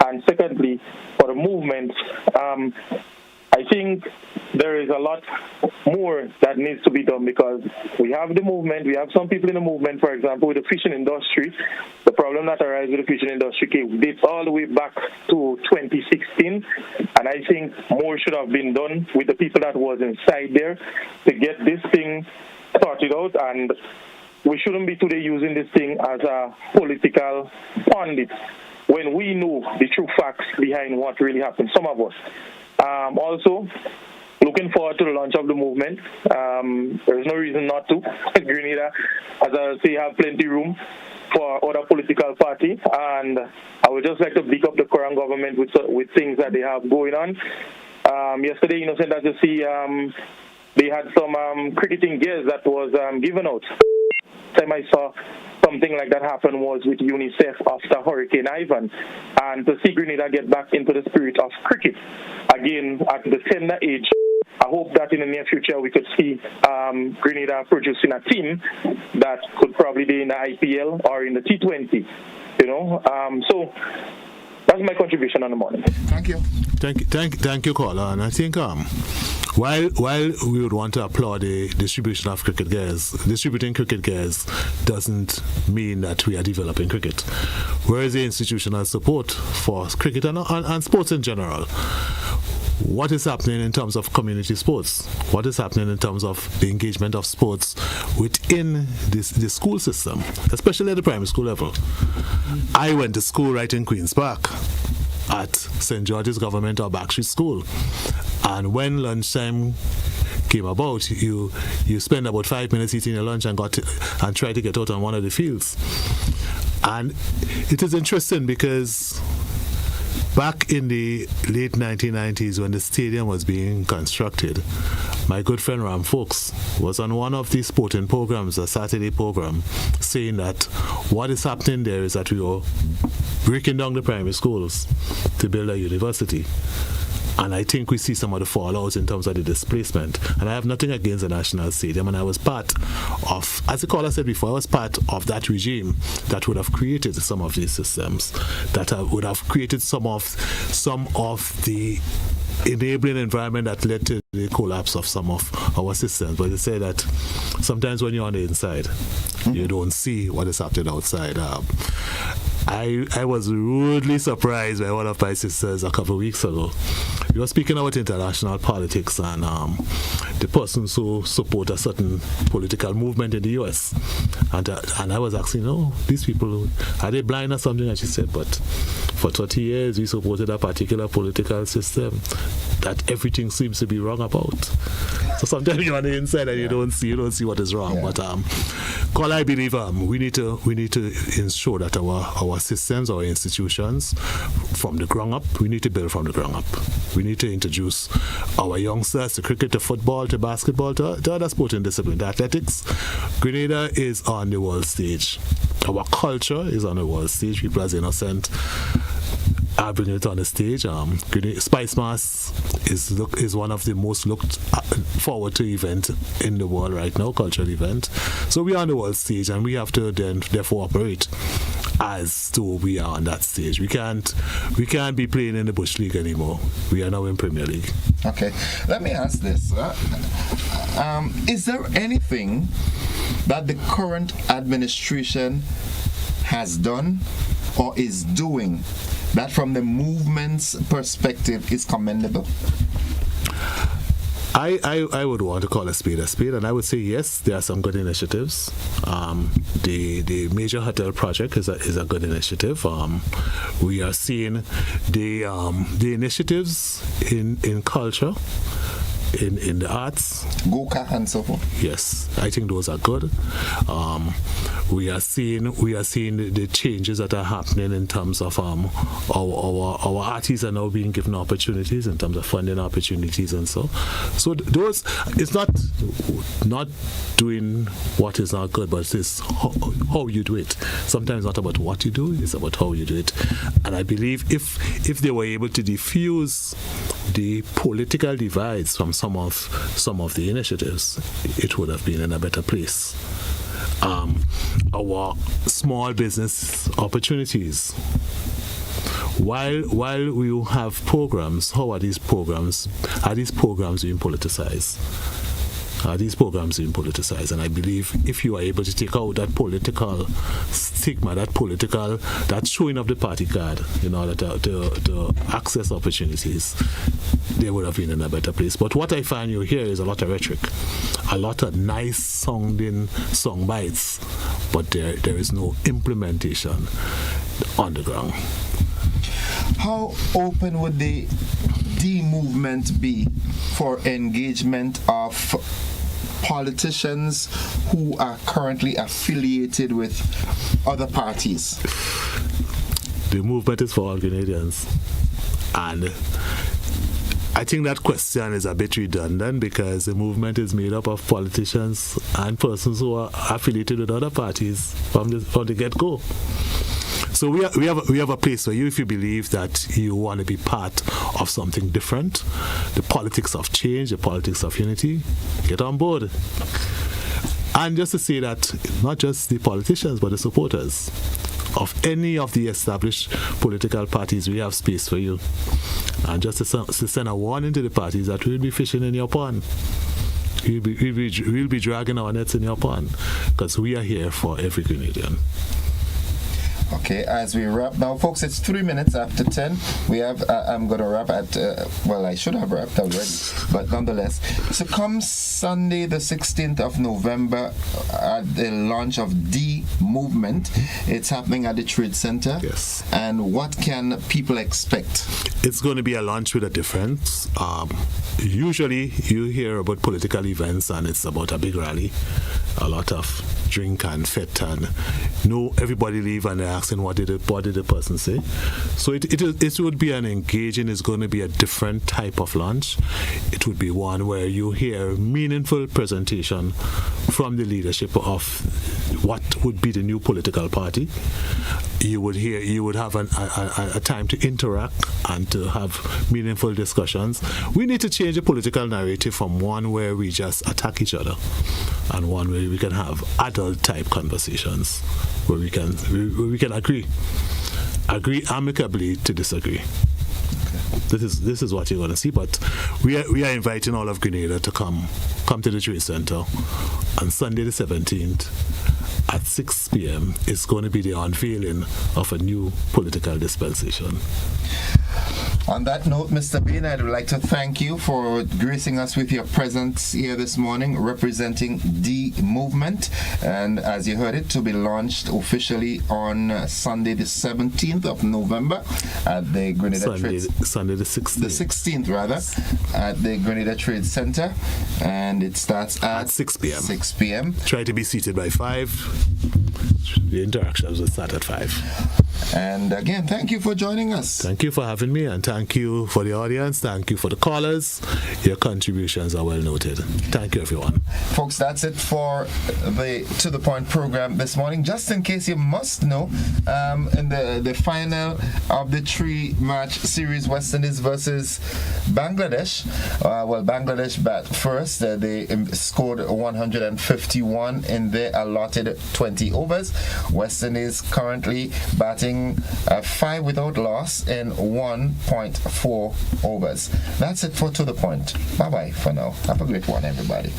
And secondly, for the movement, I think there is a lot more that needs to be done, because we have the movement, we have some people in the movement, for example, with the fishing industry. The problem that arises with the fishing industry dates all the way back to 2016, and I think more should have been done with the people that was inside there to get this thing sorted out, and we shouldn't be today using this thing as a political pundit when we know the true facts behind what really happened, some of us. Also, looking forward to the launch of the movement. There's no reason not to. Grenada, as I say, have plenty room for other political parties, and I would just like to big up the current government with things that they have going on. Yesterday, innocent as you see, they had some cricketing gears that was given out. Time I saw something like that happen was with UNICEF after Hurricane Ivan, and to see Grenada get back into the spirit of cricket again at the tender age. I hope that in the near future we could see Grenada producing a team that could probably be in the IPL or in the T20, so that's my contribution on the morning. Thank you. Thank you, caller. And I think while we would want to applaud the distribution of cricket gears, distributing cricket gears doesn't mean that we are developing cricket. Where is the institutional support for cricket and sports in general? What is happening in terms of community sports? What is happening in terms of the engagement of sports within the school system, especially at the primary school level? I went to school right in Queen's Park at St. George's Government or Backstreet School. And when lunchtime came about, you spend about 5 minutes eating your lunch and try to get out on one of the fields. And it is interesting because back in the late 1990s when the stadium was being constructed, my good friend Ram Folks was on one of these sporting programs, a Saturday program, saying that what is happening there is that we are breaking down the primary schools to build a university. And I think we see some of the fallouts in terms of the displacement. And I have nothing against the National Stadium. And I was part of, as the caller said before, I was part of that regime that would have created some of these systems, that would have created some of the enabling environment that led to the collapse of some of our systems. But they say that sometimes when you're on the inside, you don't see what is happening outside. I was rudely surprised by one of my sisters a couple of weeks ago. We were speaking about international politics and the persons who support a certain political movement in the US. And I was asking, these people, are they blind or something? And she said, but for 30 years we supported a particular political system that everything seems to be wrong about. So sometimes you're on the inside and you don't see what is wrong. Yeah. But Call, I believe we need to ensure that our systems, our institutions, from the ground up, we need to build from the ground up. We need to introduce our youngsters to cricket, to football, to basketball, to other sporting disciplines. The athletics, Grenada is on the world stage. Our culture is on the world stage. People as innocent are bringing it on the stage. Spice Mass is one of the most looked forward to event in the world right now, cultural event. So we are on the world stage, and we have to then therefore operate as though we are on that stage. We can't be playing in the Bush League anymore. We are now in Premier League. Okay, let me ask this: is there anything that the current administration has done or is doing that from the movement's perspective is commendable? I would want to call a spade, and I would say yes, there are some good initiatives. The major hotel project is a good initiative. We are seeing the initiatives in culture, in the arts, Goka and so forth. Yes, I think those are good. We are seeing the changes that are happening in terms of our artists are now being given opportunities in terms of funding opportunities and so. So those, it's not doing what is not good, but it's how you do it. Sometimes not about what you do, it's about how you do it. And I believe if they were able to diffuse the political divides from some of the initiatives, it would have been in a better place. Our small business opportunities. While we have programs, how are these programs? Are these programs being politicized? And I believe if you are able to take out that political stigma, that showing of the party card in order to access opportunities, they would have been in a better place. But what I find you here is a lot of rhetoric, a lot of nice sounding song bites, but there is no implementation on the ground. How open would the movement be for engagement of politicians who are currently affiliated with other parties? The movement is for all Grenadians, and I think that question is a bit redundant because the movement is made up of politicians and persons who are affiliated with other parties from the get-go. So we have a place for you if you believe that you want to be part of something different, the politics of change, the politics of unity. Get on board. And just to say that not just the politicians but the supporters of any of the established political parties, we have space for you. And just to send a warning to the parties that we'll be fishing in your pond. We'll be dragging our nets in your pond because we are here for every Grenadian. Okay, as we wrap now, folks, it's 3 minutes after 10. We have, I'm going to wrap at, I should have wrapped already, but nonetheless. So come Sunday, the 16th of November, at the launch of D Movement. It's happening at the Trade Center. Yes. And what can people expect? It's going to be a lunch with a difference. Usually you hear about political events and it's about a big rally, a lot of drink and fit, and everybody leave and they're asking what did the person say. So it would be an engaging. It's going to be a different type of lunch. It would be one where you hear meaningful presentation from the leadership of what would be the new political party. You would have a time to interact and to have meaningful discussions. We need to change the political narrative from one where we just attack each other and one where we can have adult type conversations where we can agree amicably to disagree. This is what you're going to see, but we are inviting all of Grenada to come to the Trade Center on Sunday the 17th at 6 p.m. It's going to be the unveiling of a new political dispensation. On that note, Mr. Bain, I would like to thank you for gracing us with your presence here this morning, representing the movement. And as you heard it, to be launched officially on Sunday the 17th of November at the Grenada Sunday the 16th. The 16th, rather, at the Grenada Trade Center. And it starts at 6 p.m. 6 p.m. Try to be seated by 5. The interactions will start at 5. And again, thank you for joining us. Thank you for having me, and thank you for the audience. Thank you for the callers. Your contributions are well noted. Thank you, everyone. Folks, that's it for the To The Point program this morning. Just in case you must know, in the final of the 3-match series, West Indies versus Bangladesh, Bangladesh bat first. They scored 151 in their allotted 20 overs. West Indies currently batting 5 without loss in 1.4 overs. That's it for To The Point. Bye-bye for now. Have a great one, everybody.